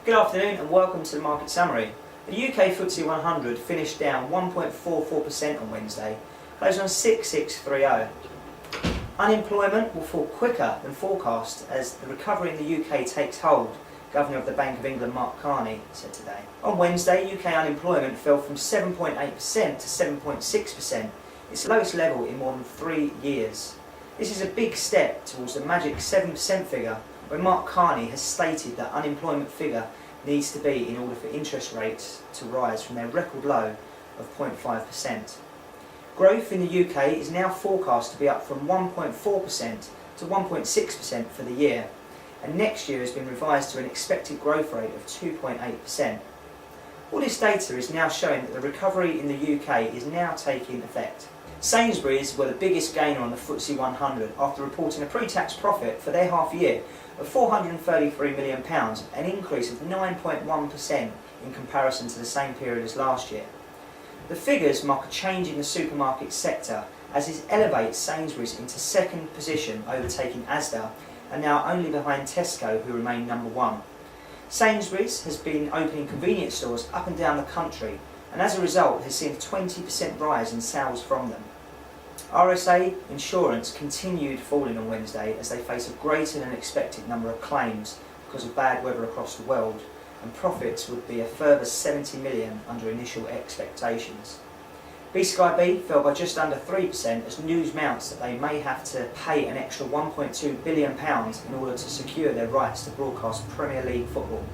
Good afternoon and welcome to the market summary. The UK FTSE 100 finished down 1.44% on Wednesday, closing on 6630. Unemployment will fall quicker than forecast as the recovery in the UK takes hold, Governor of the Bank of England Mark Carney said today. On Wednesday, UK unemployment fell from 7.8% to 7.6%, its lowest level in more than 3 years. This is a big step towards the magic 7% figure, where Mark Carney has stated that unemployment figure needs to be in order for interest rates to rise from their record low of 0.5%. Growth in the UK is now forecast to be up from 1.4% to 1.6% for the year, and next year has been revised to an expected growth rate of 2.8%. All this data is now showing that the recovery in the UK is now taking effect. Sainsbury's were the biggest gainer on the FTSE 100 after reporting a pre-tax profit for their half year of £433 million, an increase of 9.1% in comparison to the same period as last year. The figures mark a change in the supermarket sector as it elevates Sainsbury's into second position, overtaking Asda, and now only behind Tesco, who remain number one. Sainsbury's has been opening convenience stores up and down the country, and as a result has seen a 20% rise in sales from them. RSA Insurance continued falling on Wednesday as they face a greater than expected number of claims because of bad weather across the world, and profits would be a further 70 million under initial expectations. BSkyB fell by just under 3% as news mounts that they may have to pay an extra £1.2 billion in order to secure their rights to broadcast Premier League football.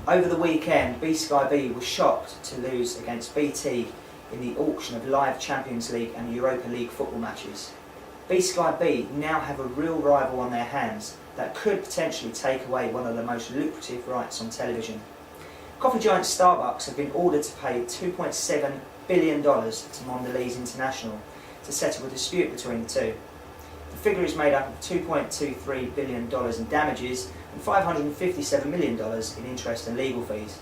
Over the weekend, BSkyB was shocked to lose against BT in the auction of live Champions League and Europa League football matches. BSkyB now have a real rival on their hands that could potentially take away one of the most lucrative rights on television. Coffee giant Starbucks have been ordered to pay $2.7 billion to Mondelez International to settle a dispute between the two. The figure is made up of $2.23 billion in damages and $557 million in interest and legal fees.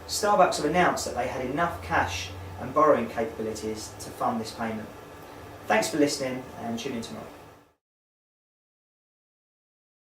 Starbucks have announced that they had enough cash and borrowing capabilities to fund this payment. Thanks for listening and tune in tomorrow.